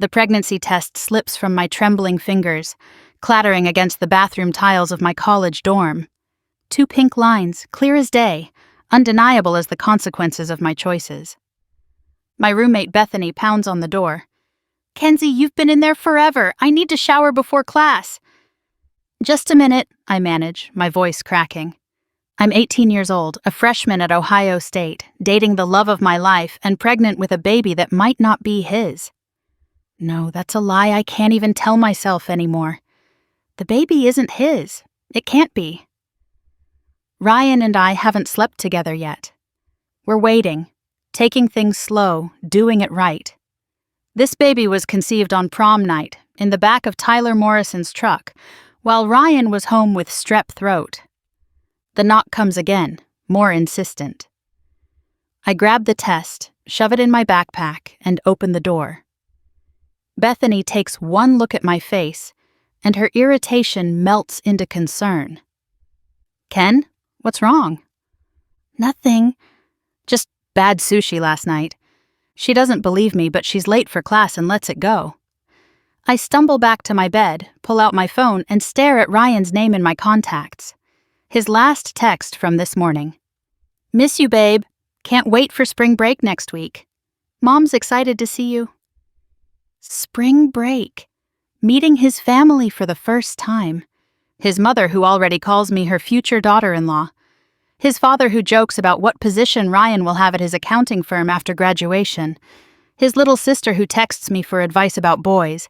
The pregnancy test slips from my trembling fingers, clattering against the bathroom tiles of my college dorm. 2 pink lines, clear as day, undeniable as the consequences of my choices. My roommate Bethany pounds on the door. "Kenzie, you've been in there forever. I need to shower before class." "Just a minute," I manage, my voice cracking. I'm 18 years old, a freshman at Ohio State, dating the love of my life and pregnant with a baby that might not be his. No, that's a lie I can't even tell myself anymore. The baby isn't his. It can't be. Ryan and I haven't slept together yet. We're waiting, taking things slow, doing it right. This baby was conceived on prom night, in the back of Tyler Morrison's truck, while Ryan was home with strep throat. The knock comes again, more insistent. I grab the test, shove it in my backpack, and open the door. Bethany takes one look at my face, and her irritation melts into concern. "Ken, what's wrong?" "Nothing. Just bad sushi last night." She doesn't believe me, but she's late for class and lets it go. I stumble back to my bed, pull out my phone, and stare at Ryan's name in my contacts. His last text from this morning. "Miss you, babe. Can't wait for spring break next week. Mom's excited to see you." Spring break. Meeting his family for the first time. His mother, who already calls me her future daughter-in-law. His father, who jokes about what position Ryan will have at his accounting firm after graduation. His little sister, who texts me for advice about boys.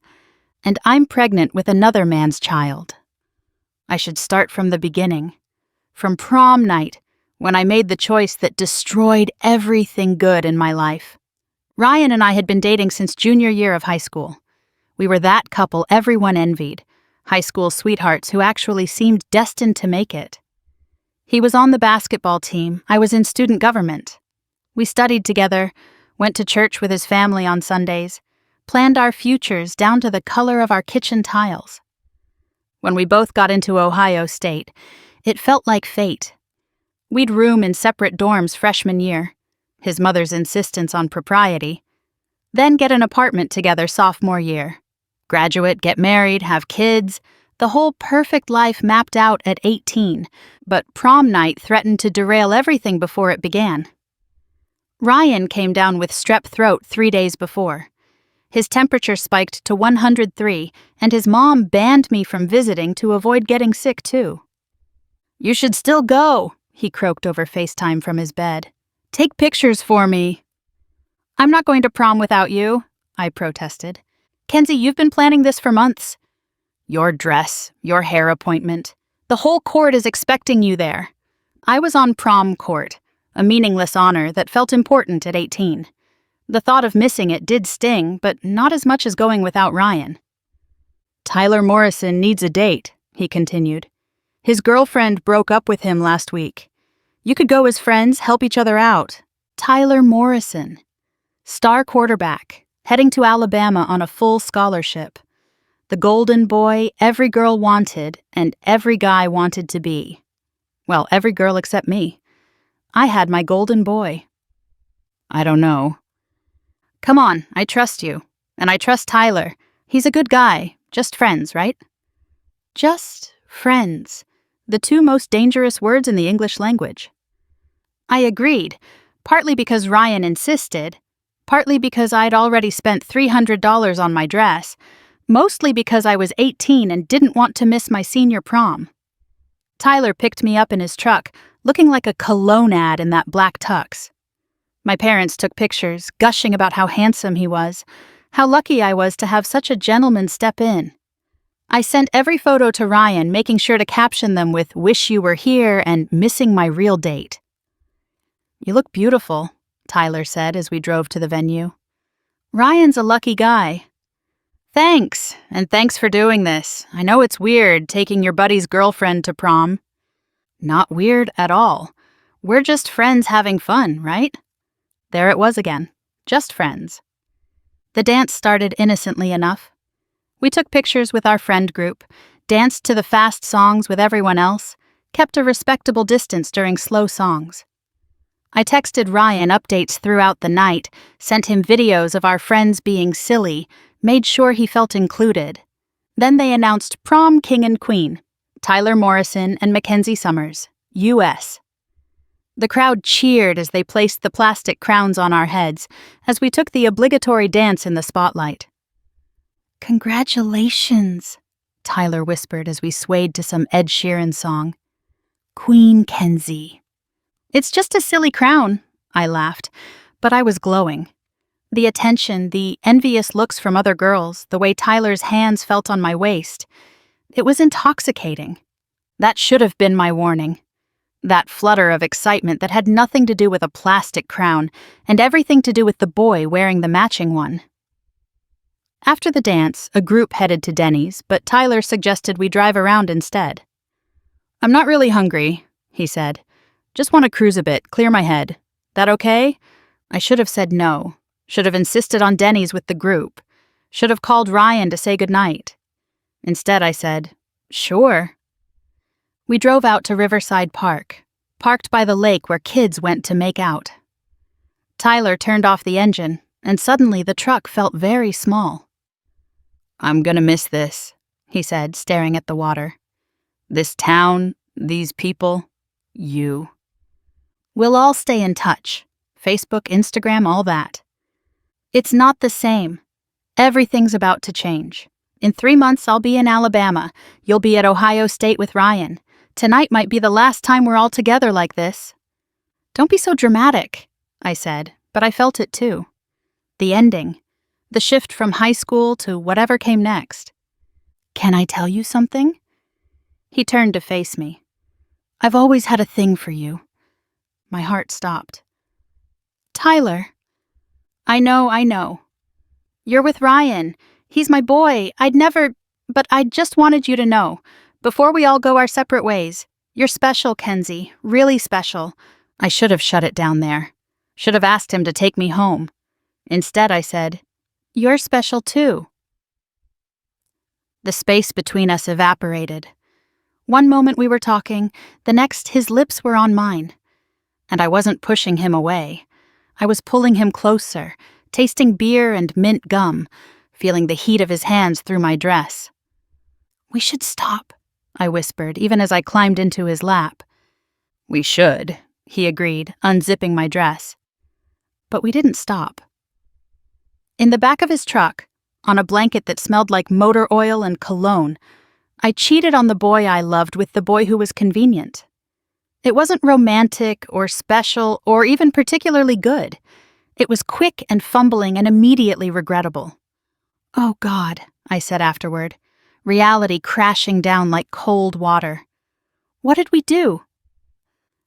And I'm pregnant with another man's child. I should start from the beginning. From prom night, when I made the choice that destroyed everything good in my life. Ryan and I had been dating since junior year of high school. We were that couple everyone envied, high school sweethearts who actually seemed destined to make it. He was on the basketball team, I was in student government. We studied together, went to church with his family on Sundays, planned our futures down to the color of our kitchen tiles. When we both got into Ohio State, it felt like fate. We'd room in separate dorms freshman year, his mother's insistence on propriety, then get an apartment together sophomore year. Graduate, get married, have kids, the whole perfect life mapped out at 18, but prom night threatened to derail everything before it began. Ryan came down with strep throat 3 days before. His temperature spiked to 103, and his mom banned me from visiting to avoid getting sick too. "You should still go," he croaked over FaceTime from his bed. "Take pictures for me." "I'm not going to prom without you," I protested. "Kenzie, you've been planning this for months." "Your dress, your hair appointment. The whole court is expecting you there." I was on prom court, a meaningless honor that felt important at 18. The thought of missing it did sting, but not as much as going without Ryan. "Tyler Morrison needs a date," he continued. "His girlfriend broke up with him last week. You could go as friends, help each other out." Tyler Morrison. Star quarterback, heading to Alabama on a full scholarship. The golden boy every girl wanted and every guy wanted to be. Well, every girl except me. I had my golden boy. "I don't know." "Come on, I trust you. And I trust Tyler. He's a good guy. Just friends, right?" Just friends. The 2 most dangerous words in the English language. I agreed, partly because Ryan insisted, partly because I'd already spent $300 on my dress, mostly because I was 18 and didn't want to miss my senior prom. Tyler picked me up in his truck, looking like a cologne ad in that black tux. My parents took pictures, gushing about how handsome he was, how lucky I was to have such a gentleman step in. I sent every photo to Ryan, making sure to caption them with "wish you were here" and "missing my real date." "You look beautiful," Tyler said as we drove to the venue. "Ryan's a lucky guy." "Thanks, and thanks for doing this. I know it's weird taking your buddy's girlfriend to prom." "Not weird at all. We're just friends having fun, right?" There it was again. Just friends. The dance started innocently enough. We took pictures with our friend group, danced to the fast songs with everyone else, kept a respectable distance during slow songs. I texted Ryan updates throughout the night, sent him videos of our friends being silly, made sure he felt included. Then they announced Prom King and Queen, Tyler Morrison and Mackenzie Summers, U.S. The crowd cheered as they placed the plastic crowns on our heads as we took the obligatory dance in the spotlight. "Congratulations," Tyler whispered as we swayed to some Ed Sheeran song. "Queen Kenzie." "It's just a silly crown," I laughed, but I was glowing. The attention, the envious looks from other girls, the way Tyler's hands felt on my waist. It was intoxicating. That should have been my warning. That flutter of excitement that had nothing to do with a plastic crown and everything to do with the boy wearing the matching one. After the dance, a group headed to Denny's, but Tyler suggested we drive around instead. "I'm not really hungry," he said. "Just want to cruise a bit, clear my head. That okay?" I should have said no. Should have insisted on Denny's with the group. Should have called Ryan to say goodnight. Instead, I said, "Sure." We drove out to Riverside Park, parked by the lake where kids went to make out. Tyler turned off the engine, and suddenly the truck felt very small. "I'm gonna miss this," he said, staring at the water. "This town, these people, you." "We'll all stay in touch. Facebook, Instagram, all that." "It's not the same. Everything's about to change. In 3 months, I'll be in Alabama. You'll be at Ohio State with Ryan. Tonight might be the last time we're all together like this." "Don't be so dramatic," I said, but I felt it too. The ending. The shift from high school to whatever came next. "Can I tell you something?" He turned to face me. "I've always had a thing for you." My heart stopped. "Tyler." I know. You're with Ryan. He's my boy. But I just wanted you to know. Before we all go our separate ways, you're special, Kenzie, really special." I should have shut it down there. Should have asked him to take me home. Instead, I said, "You're special too." The space between us evaporated. One moment we were talking, the next his lips were on mine. And I wasn't pushing him away. I was pulling him closer, tasting beer and mint gum, feeling the heat of his hands through my dress. "We should stop," I whispered, even as I climbed into his lap. "We should," he agreed, unzipping my dress. But we didn't stop. In the back of his truck, on a blanket that smelled like motor oil and cologne, I cheated on the boy I loved with the boy who was convenient. It wasn't romantic or special or even particularly good. It was quick and fumbling and immediately regrettable. "Oh God," I said afterward, reality crashing down like cold water. "What did we do?"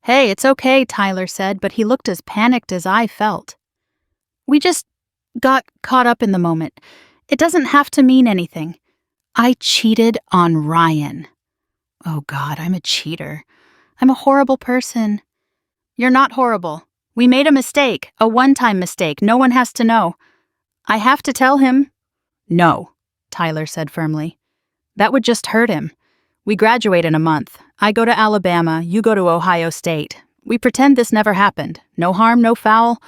"Hey, it's okay," Tyler said, but he looked as panicked as I felt. "We just got caught up in the moment. It doesn't have to mean anything. I cheated on Ryan." Oh God, I'm a cheater. I'm a horrible person. "You're not horrible. We made a mistake, a one-time mistake. No one has to know." "I have to tell him." "No," Tyler said firmly. "That would just hurt him. We graduate in a month. I go to Alabama, you go to Ohio State. We pretend this never happened. No harm, no foul."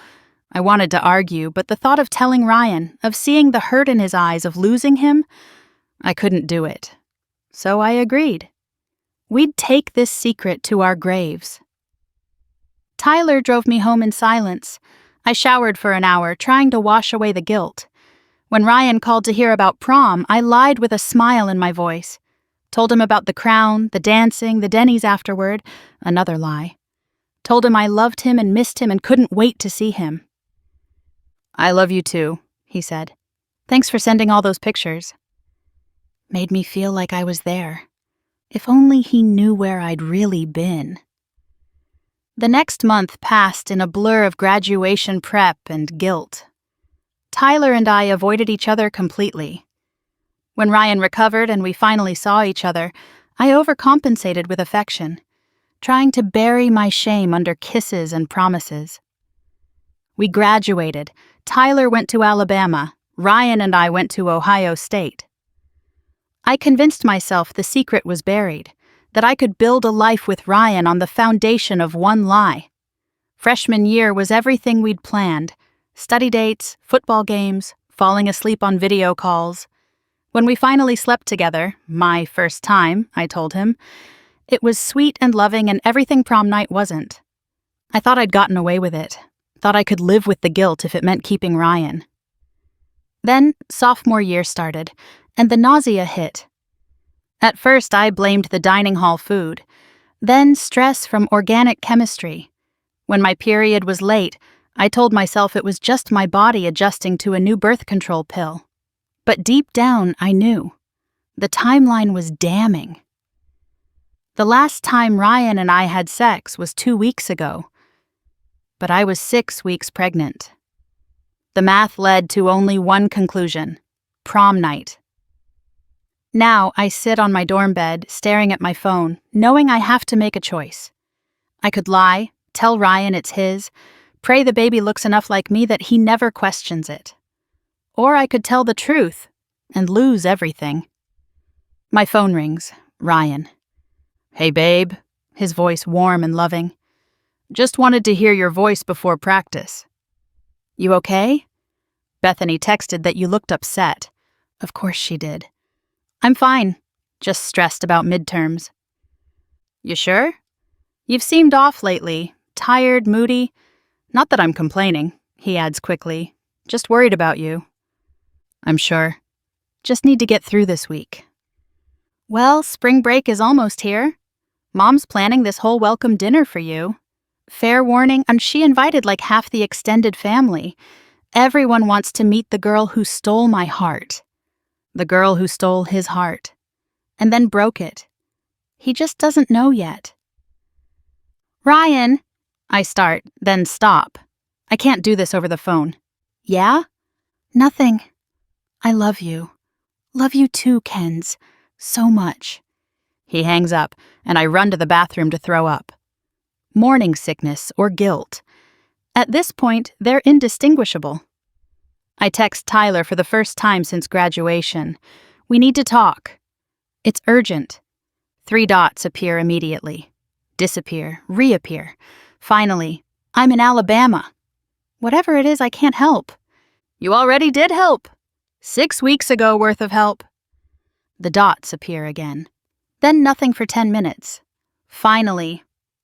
I wanted to argue, but the thought of telling Ryan, of seeing the hurt in his eyes, of losing him, I couldn't do it. So I agreed. We'd take this secret to our graves. Tyler drove me home in silence. I showered for an hour, trying to wash away the guilt. When Ryan called to hear about prom, I lied with a smile in my voice. Told him about the crown, the dancing, the Denny's afterward, another lie. Told him I loved him and missed him and couldn't wait to see him. "I love you too," he said. "Thanks for sending all those pictures." Made me feel like I was there. If only he knew where I'd really been. The next month passed in a blur of graduation prep and guilt. Tyler and I avoided each other completely. When Ryan recovered and we finally saw each other, I overcompensated with affection, trying to bury my shame under kisses and promises. We graduated. Tyler went to Alabama. Ryan and I went to Ohio State. I convinced myself the secret was buried, that I could build a life with Ryan on the foundation of one lie. Freshman year was everything we'd planned: study dates, football games, falling asleep on video calls. When we finally slept together, my first time, I told him, it was sweet and loving and everything prom night wasn't. I thought I'd gotten away with it. Thought I could live with the guilt if it meant keeping Ryan. Then, sophomore year started, and the nausea hit. At first, I blamed the dining hall food. Then, stress from organic chemistry. When my period was late, I told myself it was just my body adjusting to a new birth control pill. But deep down, I knew. The timeline was damning. The last time Ryan and I had sex was 2 weeks ago. But I was 6 weeks pregnant. The math led to only one conclusion: prom night. Now I sit on my dorm bed, staring at my phone, knowing I have to make a choice. I could lie, tell Ryan it's his, pray the baby looks enough like me that he never questions it. Or I could tell the truth and lose everything. My phone rings. Ryan. "Hey, babe," his voice warm and loving. "Just wanted to hear your voice before practice." "You okay?" Bethany texted that you looked upset. Of course she did. "I'm fine. Just stressed about midterms." "You sure? You've seemed off lately. Tired, moody. Not that I'm complaining," he adds quickly. "Just worried about you." "I'm sure. Just need to get through this week." "Well, spring break is almost here. Mom's planning this whole welcome dinner for you. Fair warning, and she invited like half the extended family. Everyone wants to meet the girl who stole my heart. The girl who stole his heart. And then broke it. He just doesn't know yet." "Ryan," I start, then stop. I can't do this over the phone. "Yeah?" "Nothing. I love you. Love you too, Kenz. So much." He hangs up, and I run to the bathroom to throw up. Morning sickness or guilt. At this point, they're indistinguishable. I text Tyler for the first time since graduation. "We need to talk." It's urgent. 3 dots appear immediately. Disappear, reappear. Finally, I'm in Alabama. Whatever it is, I can't help. "You already did help. 6 weeks ago worth of help." The dots appear again. Then nothing for 10 minutes. Finally,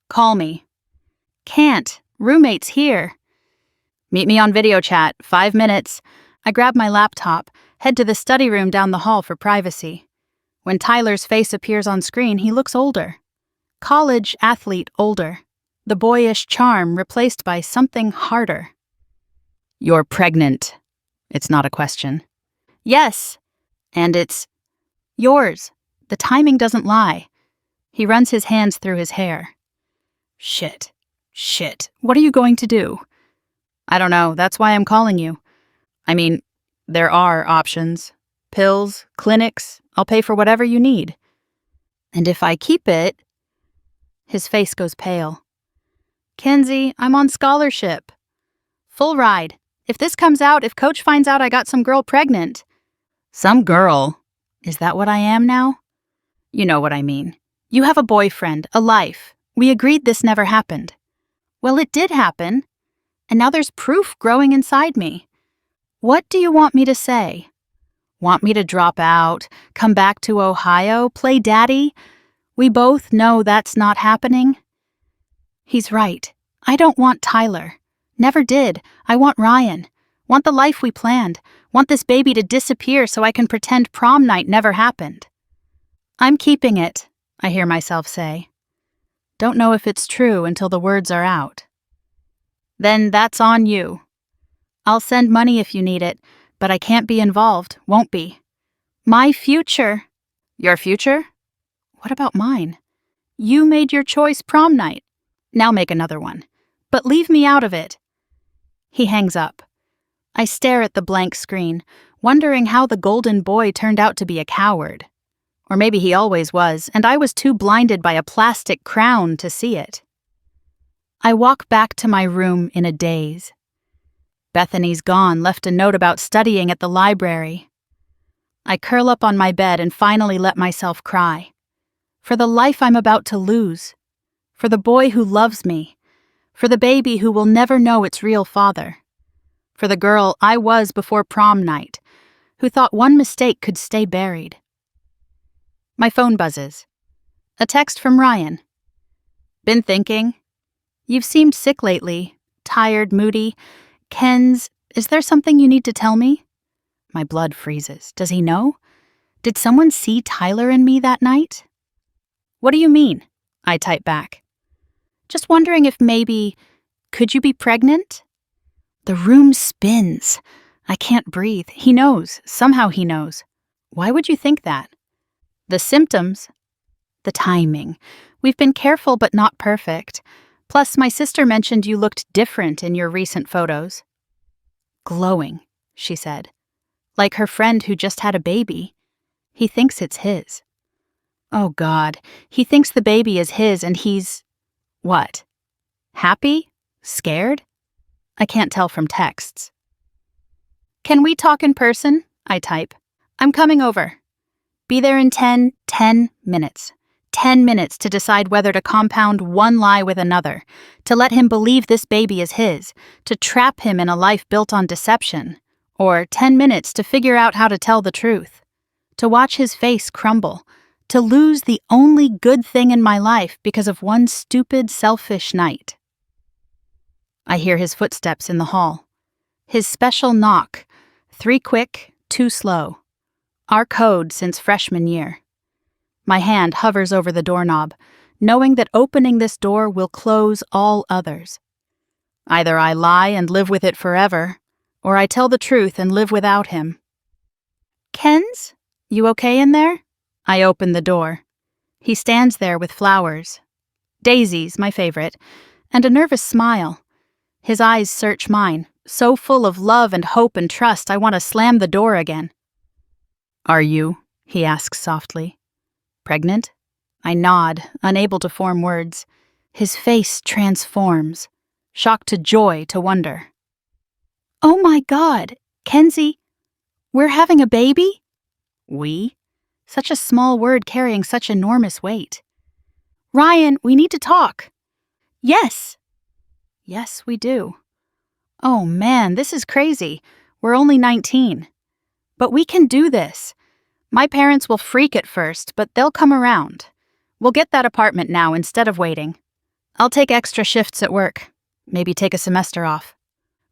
"Call me." "Can't. Roommate's here." "Meet me on video chat, 5 minutes. I grab my laptop, head to the study room down the hall for privacy. When Tyler's face appears on screen, he looks older. College athlete older. The boyish charm replaced by something harder. "You're pregnant." It's not a question. "Yes." And it's yours. The timing doesn't lie. He runs his hands through his hair. Shit. What are you going to do?" "I don't know. That's why I'm calling you. I mean, there are options. Pills, clinics. I'll pay for whatever you need." "And if I keep it..." His face goes pale. "Kenzie, I'm on scholarship. Full ride. If this comes out, if Coach finds out I got some girl pregnant..." "Some girl? Is that what I am now?" "You know what I mean. You have a boyfriend, a life. We agreed this never happened." "Well, it did happen. And now there's proof growing inside me. What do you want me to say? Want me to drop out, come back to Ohio, play daddy? We both know that's not happening." He's right. I don't want Tyler. Never did. I want Ryan. Want the life we planned. Want this baby to disappear so I can pretend prom night never happened. "I'm keeping it," I hear myself say. Don't know if it's true until the words are out. "Then that's on you. I'll send money if you need it, but I can't be involved, won't be. My future..." "Your future? What about mine? You made your choice prom night. Now make another one. But leave me out of it." He hangs up. I stare at the blank screen, wondering how the golden boy turned out to be a coward. Or maybe he always was, and I was too blinded by a plastic crown to see it. I walk back to my room in a daze. Bethany's gone, left a note about studying at the library. I curl up on my bed and finally let myself cry. For the life I'm about to lose. For the boy who loves me. For the baby who will never know its real father. for the girl I was before prom night, who thought one mistake could stay buried. My phone buzzes. A text from Ryan. Been thinking? You've seemed sick lately, tired, moody. Ken's, is there something you need to tell me? My blood freezes. Does he know? Did someone see Tyler and me that night? What do you mean? I type back. Just wondering if maybe, could you be pregnant? The room spins. I can't breathe. He knows. Somehow he knows. Why would you think that? The symptoms. The timing. We've been careful but not perfect. Plus, my sister mentioned you looked different in your recent photos. Glowing, she said. Like her friend who just had a baby. He thinks it's his. Oh God, he thinks the baby is his and he's... what? Happy? Scared? I can't tell from texts. Can we talk in person? I type. I'm coming over. Be there in 10 minutes. 10 minutes to decide whether to compound one lie with another, to let him believe this baby is his, to trap him in a life built on deception, or 10 minutes to figure out how to tell the truth, to watch his face crumble, to lose the only good thing in my life because of one stupid, selfish night. I hear his footsteps in the hall. His special knock, 3 quick, 2 slow. Our code since freshman year. My hand hovers over the doorknob, knowing that opening this door will close all others. Either I lie and live with it forever, or I tell the truth and live without him. Ken's? You okay in there? I open the door. He stands there with flowers. Daisies, my favorite, and a nervous smile. His eyes search mine, so full of love and hope and trust I want to slam the door again. Are you? He asks softly. Pregnant? I nod, unable to form words. His face transforms, shock to joy to wonder. Oh my God, Kenzie, we're having a baby? We? Such a small word carrying such enormous weight. Ryan, we need to talk. Yes. Yes, we do. Oh man, this is crazy. We're only 19. But we can do this. My parents will freak at first, but they'll come around. We'll get that apartment now instead of waiting. I'll take extra shifts at work. Maybe take a semester off.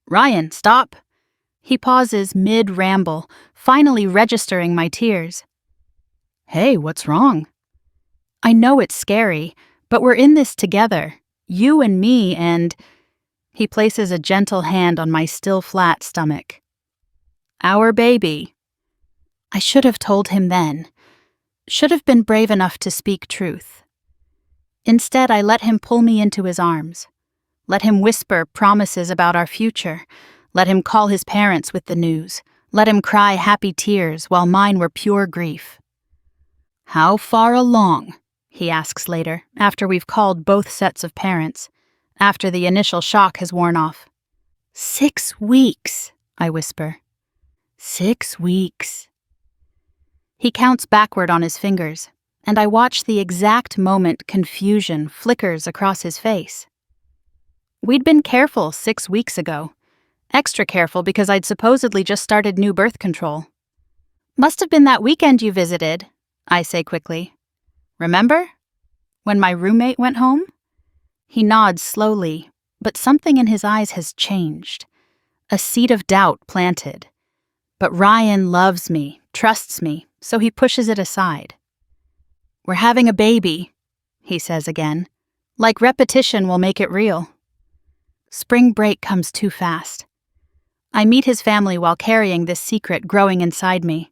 Ryan, stop. He pauses mid-ramble, finally registering my tears. Hey, what's wrong? I know it's scary, but we're in this together. You and me and... He places a gentle hand on my still flat stomach. Our baby. I should have told him then. Should have been brave enough to speak truth. Instead, I let him pull me into his arms. Let him whisper promises about our future. Let him call his parents with the news. Let him cry happy tears while mine were pure grief. How far along? He asks later, after we've called both sets of parents, after the initial shock has worn off. 6 weeks, I whisper. 6 weeks. He counts backward on his fingers, and I watch the exact moment confusion flickers across his face. We'd been careful 6 weeks ago. Extra careful because I'd supposedly just started new birth control. Must have been that weekend you visited, I say quickly. Remember? When my roommate went home? He nods slowly, but something in his eyes has changed. A seed of doubt planted. But Ryan loves me, trusts me, so he pushes it aside. We're having a baby, he says again. Like repetition will make it real. Spring break comes too fast. I meet his family while carrying this secret growing inside me.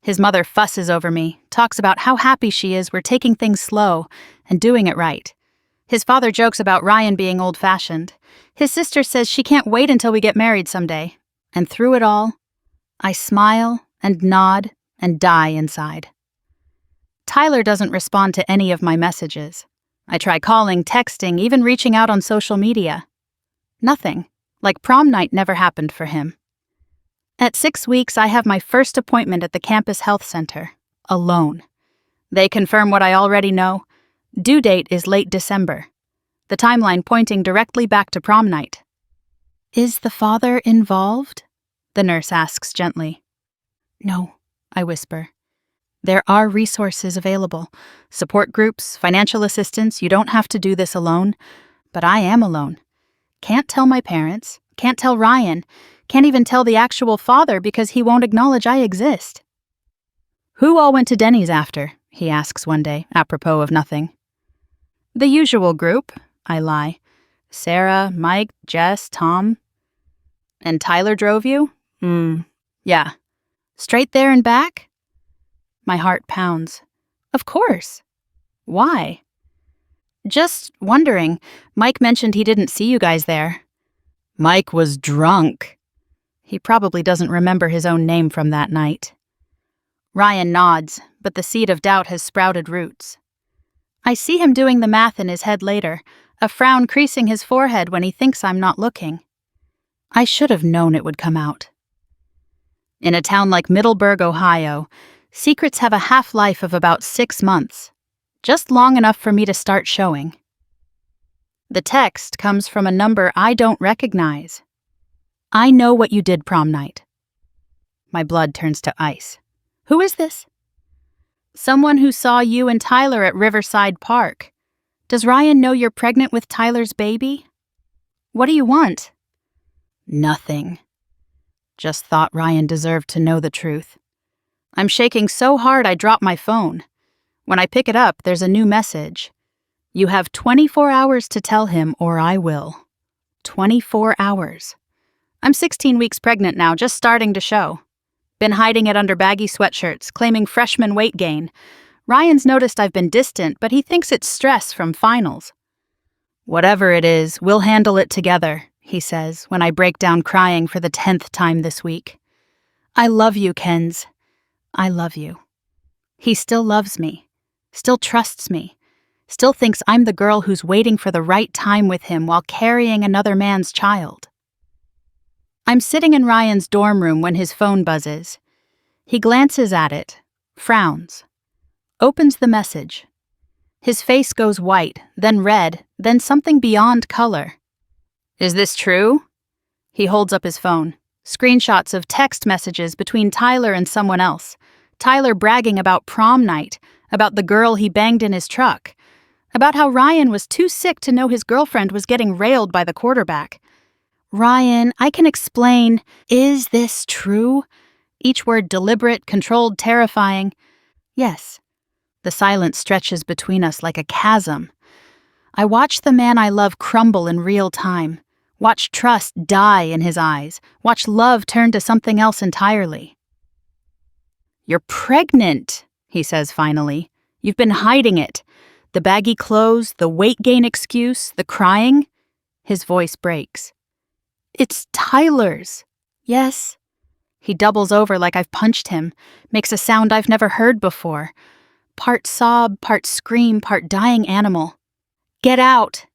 His mother fusses over me, talks about how happy she is we're taking things slow and doing it right. His father jokes about Ryan being old-fashioned. His sister says she can't wait until we get married someday. And through it all, I smile and nod and die inside. Tyler doesn't respond to any of my messages. I try calling, texting, even reaching out on social media. Nothing. Like prom night never happened for him. At 6 weeks, I have my first appointment at the campus health center, alone. They confirm what I already know. Due date is late December. The timeline pointing directly back to prom night. Is the father involved? The nurse asks gently. No, I whisper. There are resources available. Support groups, financial assistance. You don't have to do this alone. But I am alone. Can't tell my parents. Can't tell Ryan. Can't even tell the actual father because he won't acknowledge I exist. Who all went to Denny's after? He asks one day, apropos of nothing. The usual group, I lie. Sarah, Mike, Jess, Tom. And Tyler drove you? Yeah. Straight there and back? My heart pounds. Of course. Why? Just wondering. Mike mentioned he didn't see you guys there. Mike was drunk. He probably doesn't remember his own name from that night. Ryan nods, but the seed of doubt has sprouted roots. I see him doing the math in his head later, a frown creasing his forehead when he thinks I'm not looking. I should have known it would come out. In a town like Middleburg, Ohio, secrets have a half-life of about 6 months, just long enough for me to start showing. The text comes from a number I don't recognize. I know what you did prom night. My blood turns to ice. Who is this? Someone who saw you and Tyler at Riverside Park. Does Ryan know you're pregnant with Tyler's baby? What do you want? Nothing. Just thought Ryan deserved to know the truth. I'm shaking so hard I drop my phone. When I pick it up, there's a new message. You have 24 hours to tell him or I will. 24 hours. I'm 16 weeks pregnant now, just starting to show. Been hiding it under baggy sweatshirts, claiming freshman weight gain. Ryan's noticed I've been distant, but he thinks it's stress from finals. Whatever it is, we'll handle it together, he says when I break down crying for the 10th time this week. I love you, Kenz. I love you. He still loves me, still trusts me, still thinks I'm the girl who's waiting for the right time with him while carrying another man's child. I'm sitting in Ryan's dorm room when his phone buzzes. He glances at it, frowns, opens the message. His face goes white, then red, then something beyond color. Is this true? He holds up his phone. Screenshots of text messages between Tyler and someone else. Tyler bragging about prom night, about the girl he banged in his truck, about how Ryan was too sick to know his girlfriend was getting railed by the quarterback. Ryan, I can explain. Is this true? Each word deliberate, controlled, terrifying. Yes. The silence stretches between us like a chasm. I watch the man I love crumble in real time. Watch trust die in his eyes. Watch love turn to something else entirely. You're pregnant, he says finally. You've been hiding it. The baggy clothes, the weight gain excuse, the crying. His voice breaks. It's Tyler's. Yes. He doubles over like I've punched him, makes a sound I've never heard before. Part sob, part scream, part dying animal. Get out.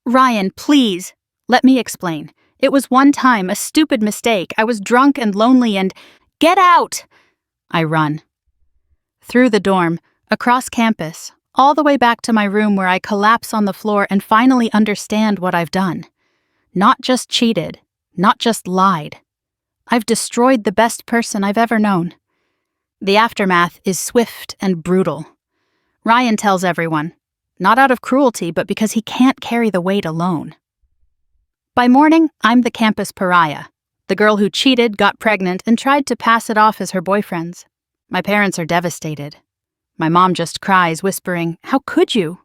Ryan, please. Let me explain. It was one time, a stupid mistake. I was drunk and lonely and... Get out! I run. Through the dorm, across campus, all the way back to my room where I collapse on the floor and finally understand what I've done. Not just cheated, not just lied. I've destroyed the best person I've ever known. The aftermath is swift and brutal. Ryan tells everyone, not out of cruelty, but because he can't carry the weight alone. By morning, I'm the campus pariah, the girl who cheated, got pregnant, and tried to pass it off as her boyfriend's. My parents are devastated. My mom just cries, whispering, "How could you?"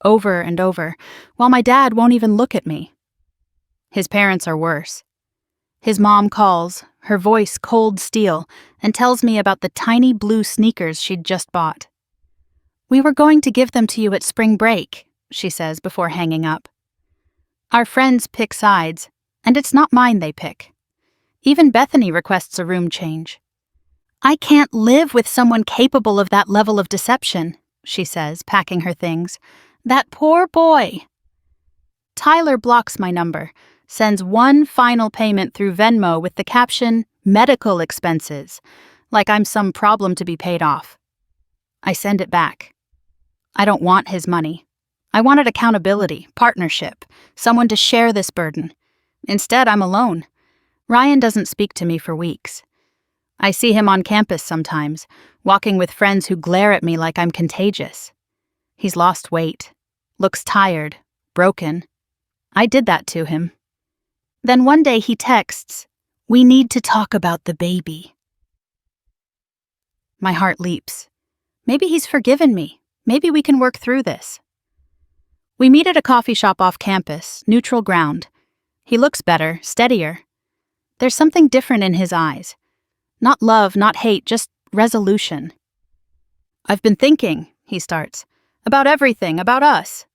over and over, while my dad won't even look at me. His parents are worse. His mom calls, her voice cold steel, and tells me about the tiny blue sneakers she'd just bought. "We were going to give them to you at spring break," she says before hanging up. Our friends pick sides, and it's not mine they pick. Even Bethany requests a room change. "I can't live with someone capable of that level of deception," she says, packing her things. "That poor boy." Tyler blocks my number, sends one final payment through Venmo with the caption, "medical expenses," like I'm some problem to be paid off. I send it back. I don't want his money. I wanted accountability, partnership, someone to share this burden. Instead, I'm alone. Ryan doesn't speak to me for weeks. I see him on campus sometimes, walking with friends who glare at me like I'm contagious. He's lost weight, looks tired, broken. I did that to him. Then one day he texts, "We need to talk about the baby." My heart leaps. Maybe he's forgiven me. Maybe we can work through this. We meet at a coffee shop off campus, neutral ground. He looks better, steadier. There's something different in his eyes. Not love, not hate, just resolution. "I've been thinking," he starts, "about everything, about us."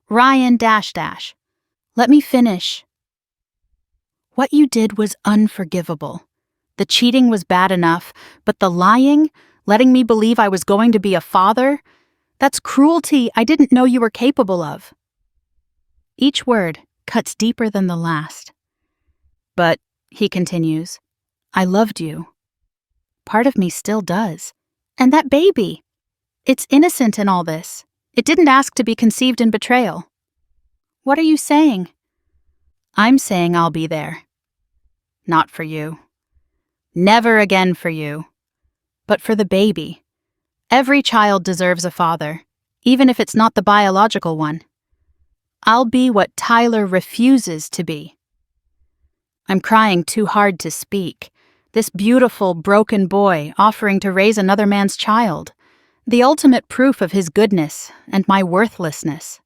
Ryan ... Let me finish. What you did was unforgivable. The cheating was bad enough, but the lying, letting me believe I was going to be a father, that's cruelty I didn't know you were capable of. Each word cuts deeper than the last. "But," he continues, "I loved you." Part of me still does. And that baby, it's innocent in all this. It didn't ask to be conceived in betrayal. What are you saying? I'm saying I'll be there. Not for you. Never again for you. But for the baby. Every child deserves a father, even if it's not the biological one. I'll be what Tyler refuses to be. I'm crying too hard to speak. This beautiful, broken boy offering to raise another man's child. The ultimate proof of his goodness and my worthlessness.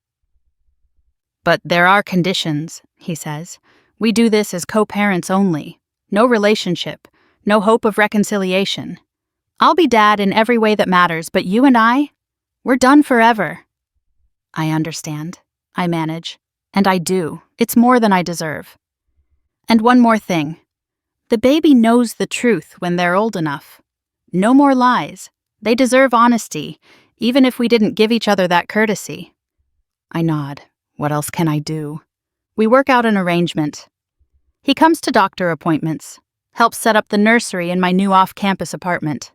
"But there are conditions," he says. "We do this as co-parents only. No relationship, no hope of reconciliation. I'll be dad in every way that matters, but you and I, we're done forever." I understand. I manage. And I do. It's more than I deserve. And one more thing. The baby knows the truth when they're old enough. No more lies. They deserve honesty, even if we didn't give each other that courtesy. I nod. What else can I do? We work out an arrangement. He comes to doctor appointments, helps set up the nursery in my new off-campus apartment.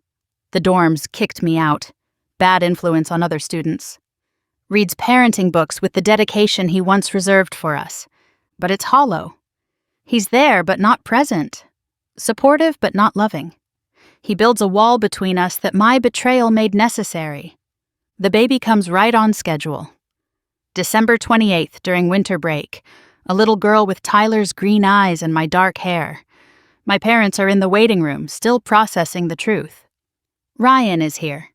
The dorms kicked me out. Bad influence on other students. Reads parenting books with the dedication he once reserved for us. But it's hollow. He's there but not present. Supportive but not loving. He builds a wall between us that my betrayal made necessary. The baby comes right on schedule. December 28th during winter break. A little girl with Tyler's green eyes and my dark hair. My parents are in the waiting room, still processing the truth. Ryan is here.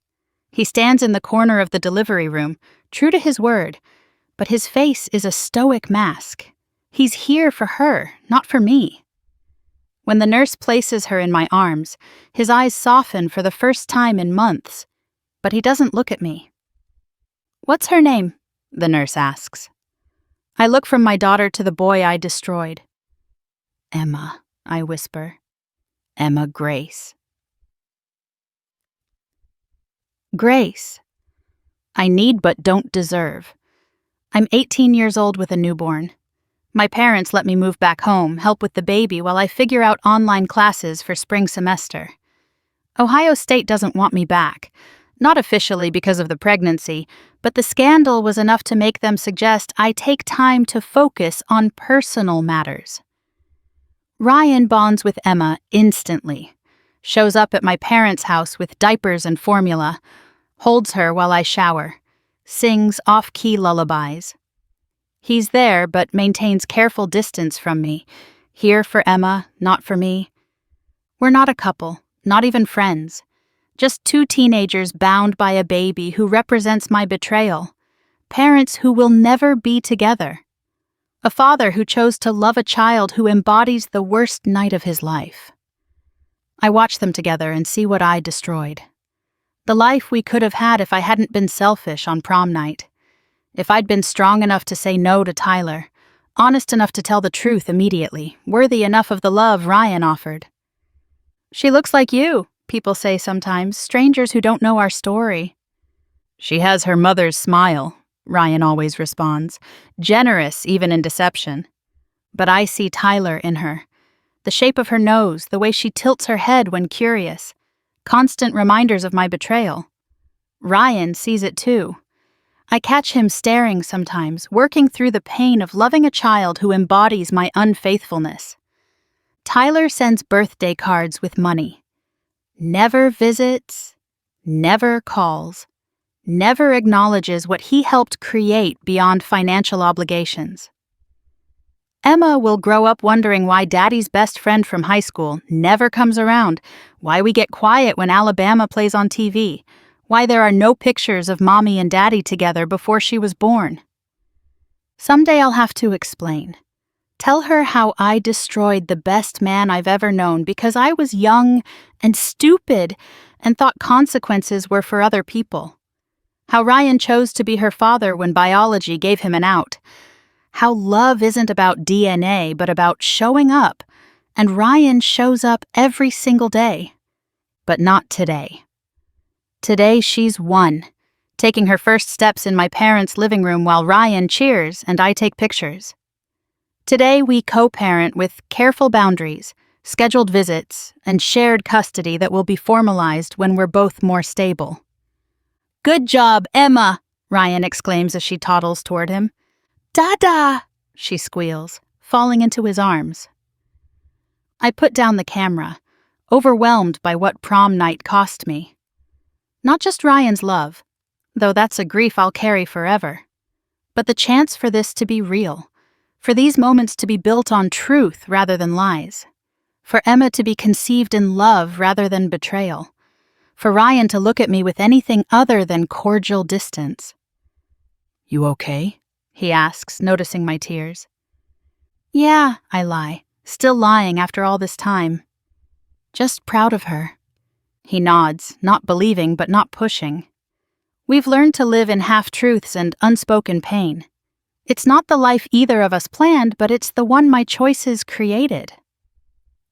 He stands in the corner of the delivery room, true to his word, but his face is a stoic mask. He's here for her, not for me. When the nurse places her in my arms, his eyes soften for the first time in months, but he doesn't look at me. "What's her name?" the nurse asks. I look from my daughter to the boy I destroyed. "Emma," I whisper. "Emma Grace." Grace. I need but don't deserve. I'm 18 years old with a newborn. My parents let me move back home, help with the baby while I figure out online classes for spring semester. Ohio State doesn't want me back. Not officially because of the pregnancy, but the scandal was enough to make them suggest I take time to focus on personal matters. Ryan bonds with Emma instantly. Shows up at my parents' house with diapers and formula, holds her while I shower, sings off-key lullabies. He's there but maintains careful distance from me, here for Emma, not for me. We're not a couple, not even friends. Just two teenagers bound by a baby who represents my betrayal. Parents who will never be together. A father who chose to love a child who embodies the worst night of his life. I watch them together and see what I destroyed. The life we could have had if I hadn't been selfish on prom night. If I'd been strong enough to say no to Tyler, honest enough to tell the truth immediately, worthy enough of the love Ryan offered. "She looks like you," people say sometimes, strangers who don't know our story. "She has her mother's smile," Ryan always responds, generous even in deception. But I see Tyler in her. The shape of her nose, the way she tilts her head when curious. Constant reminders of my betrayal. Ryan sees it too. I catch him staring sometimes, working through the pain of loving a child who embodies my unfaithfulness. Tyler sends birthday cards with money. Never visits, never calls, never acknowledges what he helped create beyond financial obligations. Emma will grow up wondering why Daddy's best friend from high school never comes around, why we get quiet when Alabama plays on TV, why there are no pictures of Mommy and Daddy together before she was born. Someday I'll have to explain. Tell her how I destroyed the best man I've ever known because I was young and stupid and thought consequences were for other people. How Ryan chose to be her father when biology gave him an out. How love isn't about DNA but about showing up, and Ryan shows up every single day. But not today. Today she's 1, taking her first steps in my parents' living room while Ryan cheers and I take pictures. Today we co-parent with careful boundaries, scheduled visits, and shared custody that will be formalized when we're both more stable. "Good job, Emma!" Ryan exclaims as she toddles toward him. "Dada!" she squeals, falling into his arms. I put down the camera, overwhelmed by what prom night cost me. Not just Ryan's love, though that's a grief I'll carry forever, but the chance for this to be real, for these moments to be built on truth rather than lies, for Emma to be conceived in love rather than betrayal, for Ryan to look at me with anything other than cordial distance. "You okay?" he asks, noticing my tears. "Yeah," I lie, still lying after all this time. "Just proud of her." He nods, not believing but not pushing. We've learned to live in half-truths and unspoken pain. It's not the life either of us planned, but it's the one my choices created.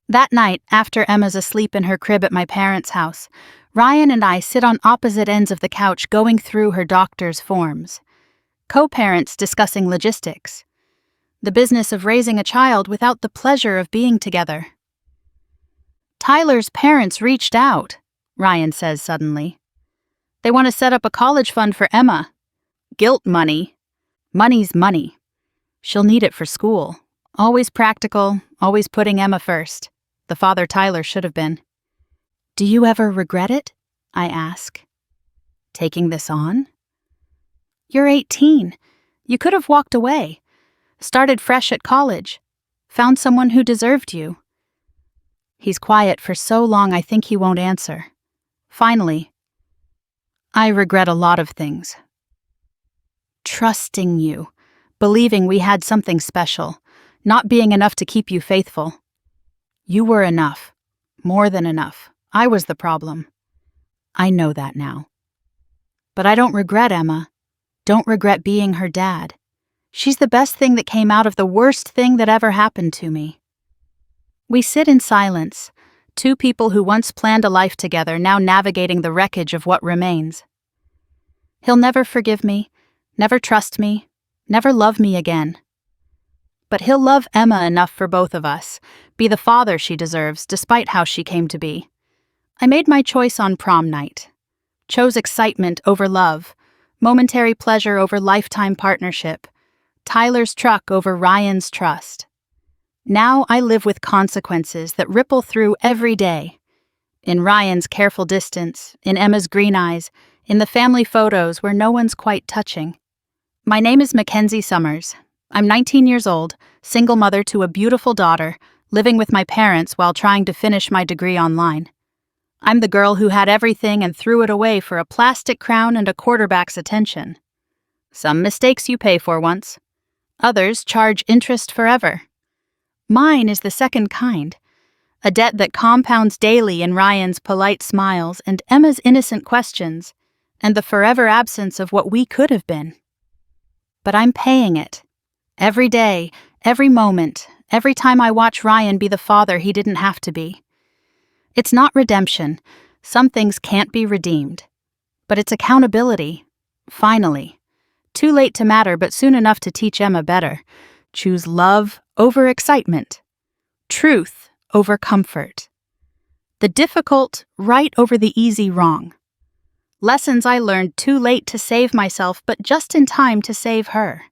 That night, after Emma's asleep in her crib at my parents' house, Ryan and I sit on opposite ends of the couch going through her doctor's forms. Co-parents discussing logistics. The business of raising a child without the pleasure of being together. "Tyler's parents reached out," Ryan says suddenly. "They want to set up a college fund for Emma. Guilt money. Money's money. She'll need it for school. Always practical, always putting Emma first. The father Tyler should have been." "Do you ever regret it?" I ask. "Taking this on?" "You're 18. You could have walked away. Started fresh at college. Found someone who deserved you." He's quiet for so long I think he won't answer. Finally, "I regret a lot of things. Trusting you, believing we had something special, not being enough to keep you faithful. You were enough, more than enough. I was the problem. I know that now. But I don't regret Emma. Don't regret being her dad. She's the best thing that came out of the worst thing that ever happened to me." We sit in silence, 2 people who once planned a life together now navigating the wreckage of what remains. He'll never forgive me, never trust me, never love me again. But he'll love Emma enough for both of us, be the father she deserves despite how she came to be. I made my choice on prom night. Chose excitement over love, momentary pleasure over lifetime partnership, Tyler's truck over Ryan's trust. Now I live with consequences that ripple through every day. In Ryan's careful distance, in Emma's green eyes, in the family photos where no one's quite touching. My name is Mackenzie Summers. I'm 19 years old, single mother to a beautiful daughter, living with my parents while trying to finish my degree online. I'm the girl who had everything and threw it away for a plastic crown and a quarterback's attention. Some mistakes you pay for once. Others charge interest forever. Mine is the second kind, a debt that compounds daily in Ryan's polite smiles and Emma's innocent questions, and the forever absence of what we could have been. But I'm paying it. Every day, every moment, every time I watch Ryan be the father he didn't have to be. It's not redemption. Some things can't be redeemed. But it's accountability. Finally. Too late to matter, but soon enough to teach Emma better. Choose love over excitement. Truth over comfort. The difficult right over the easy wrong. Lessons I learned too late to save myself, but just in time to save her.